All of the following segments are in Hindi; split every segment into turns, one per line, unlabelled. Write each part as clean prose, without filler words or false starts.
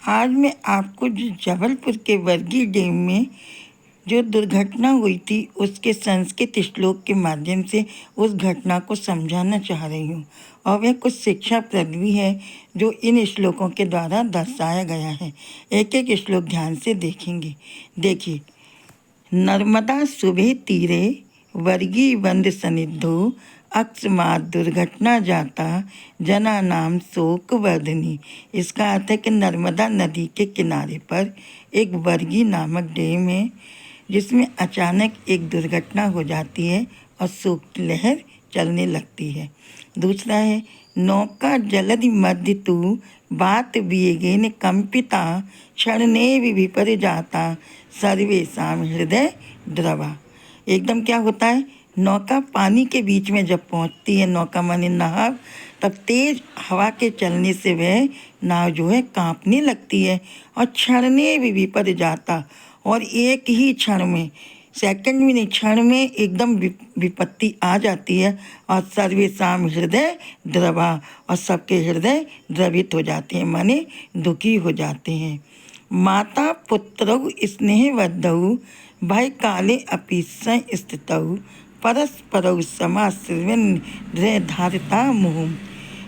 आज मैं आपको जो जबलपुर के वर्गी डैम में जो दुर्घटना हुई थी उसके संस्कृत श्लोक के माध्यम से उस घटना को समझाना चाह रही हूँ। और वह कुछ शिक्षाप्रद भी है जो इन श्लोकों के द्वारा दर्शाया गया है। एक एक श्लोक ध्यान से देखेंगे। देखिए, नर्मदा सुबह तीरे वर्गी बंद सनिधो अकस्मात दुर्घटना जाता जना नाम शोक वर्धनी। इसका अर्थ है कि नर्मदा नदी के किनारे पर एक वर्गी नामक डैम है जिसमें अचानक एक दुर्घटना हो जाती है और शोक की लहर चलने लगती है। दूसरा है, नौका जलधि मध्य तू बात वेगेन कंपिता क्षणेव विपर जाता सर्वेषां हृदय द्रवा। एकदम क्या होता है, नौका पानी के बीच में जब पहुंचती है, नौका माने नाव, तब तेज हवा के चलने से वह नाव जो है कांपने लगती है और क्षणेव विपर जाता, और एक ही क्षण में, सेकंड में नहीं, क्षण में एकदम विपत्ति आ जाती है और सर्वेषां हृदय द्रवा, और सबके हृदय द्रवित हो जाते हैं, माने दुखी हो जाते हैं। माता पुत्रौ स्नेहबद्धौ भय काले अपि संस्थितौ परस्परौ समाश्रयन् धारिता मुहुः।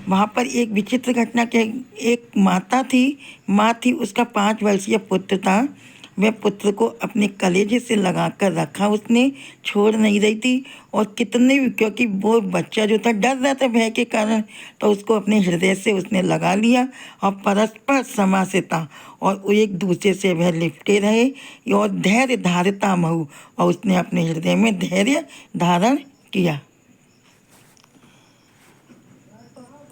वहाँ पर एक विचित्र घटना के, एक माता थी, उसका 5 वर्षीय पुत्र था। वह पुत्र को अपने कलेजे से लगाकर रखा, उसने छोड़ नहीं रही थी। और कितने भी, क्योंकि वो बच्चा जो था डर रहा था भय के कारण, तो उसको अपने हृदय से उसने लगा लिया और परस्पर समासिता, और वो एक दूसरे से वह लिपटे रहे और धैर्य धारिता महु, और उसने अपने हृदय में धैर्य धारण किया।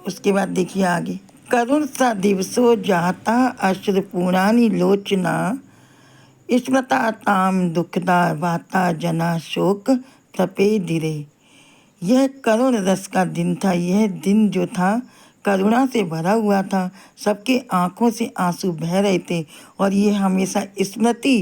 उसके बाद देखिए आगे, करुण सा दिवसो जाता अश्रुपूर्णानि लोचना स्मृता ताम दुखदा वाता जना शोक तपे धीरे। यह करुण रस का दिन था। यह दिन जो था करुणा से भरा हुआ था। सबके आंखों से आंसू बह रहे थे और ये हमेशा स्मृति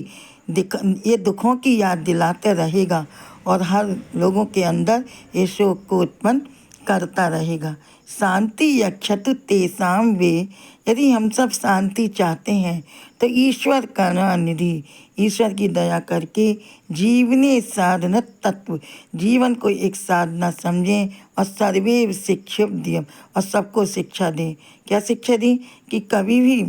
ये दुखों की याद दिलाते रहेगा और हर लोगों के अंदर ये शोक को उत्पन्न करता रहेगा। शांति यक्षतु तेषां वे, यदि हम सब शांति चाहते हैं तो ईश्वर करुणानिधि, ईश्वर की दया करके जीवने साधन तत्व, जीवन को एक साधना समझें और सर्वैव शिक्षाद्यं, और सबको शिक्षा दें। क्या शिक्षा दी कि कभी भी,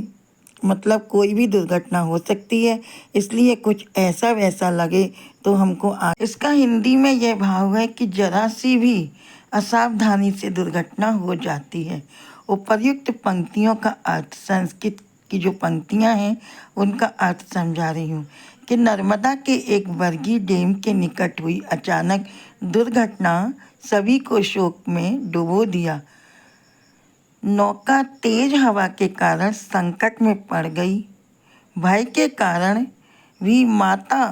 मतलब कोई भी दुर्घटना हो सकती है, इसलिए कुछ ऐसा वैसा लगे तो हमको इसका हिंदी में यह भाव है कि जरा सी भी असावधानी से दुर्घटना हो जाती है। उपर्युक्त पंक्तियों का अर्थ, संस्कृत की जो पंक्तियां हैं उनका अर्थ समझा रही हूँ कि नर्मदा के एक वर्गी डैम के निकट हुई अचानक दुर्घटना सभी को शोक में डुबो दिया। नौका तेज हवा के कारण संकट में पड़ गई। भय के कारण भी माता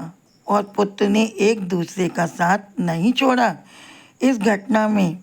और पुत्र ने एक दूसरे का साथ नहीं छोड़ा। इस घटना में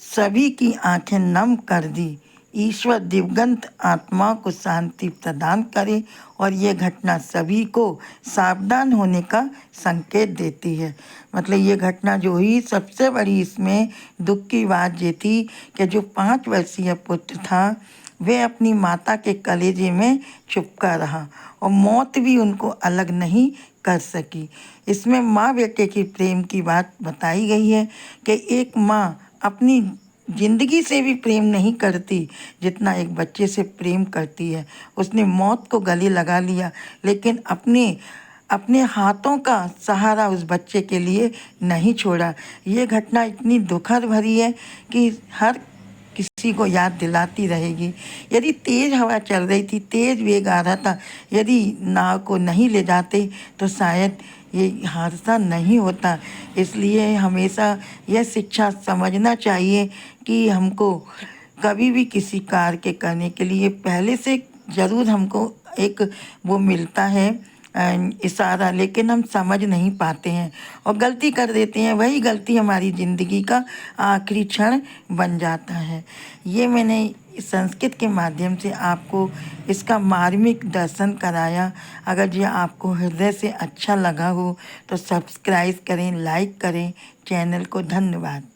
सभी की आंखें नम कर दी। ईश्वर दिवंगत आत्माओं को शांति प्रदान करे और ये घटना सभी को सावधान होने का संकेत देती है। मतलब ये घटना जो हुई, सबसे बड़ी इसमें दुख की बात ये थी कि जो 5 वर्षीय पुत्र था वह अपनी माता के कलेजे में चुपका रहा और मौत भी उनको अलग नहीं कर सकी। इसमें माँ बेटे की प्रेम की बात बताई गई है कि एक माँ अपनी जिंदगी से भी प्रेम नहीं करती जितना एक बच्चे से प्रेम करती है। उसने मौत को गले लगा लिया, लेकिन अपने हाथों का सहारा उस बच्चे के लिए नहीं छोड़ा। ये घटना इतनी दुखद भरी है कि हर किसी को याद दिलाती रहेगी। यदि तेज हवा चल रही थी, तेज वेग आ रहा था, यदि नाव को नहीं ले जाते तो शायद ये हादसा नहीं होता। इसलिए हमेशा यह शिक्षा समझना चाहिए कि हमको कभी भी किसी कार्य के करने के लिए पहले से ज़रूर हमको एक वो मिलता है इशारा, लेकिन हम समझ नहीं पाते हैं और गलती कर देते हैं। वही गलती हमारी ज़िंदगी का आखिरी क्षण बन जाता है। ये मैंने संस्कृत के माध्यम से आपको इसका मार्मिक दर्शन कराया। अगर ये आपको हृदय से अच्छा लगा हो तो सब्सक्राइब करें, लाइक करें चैनल को। धन्यवाद।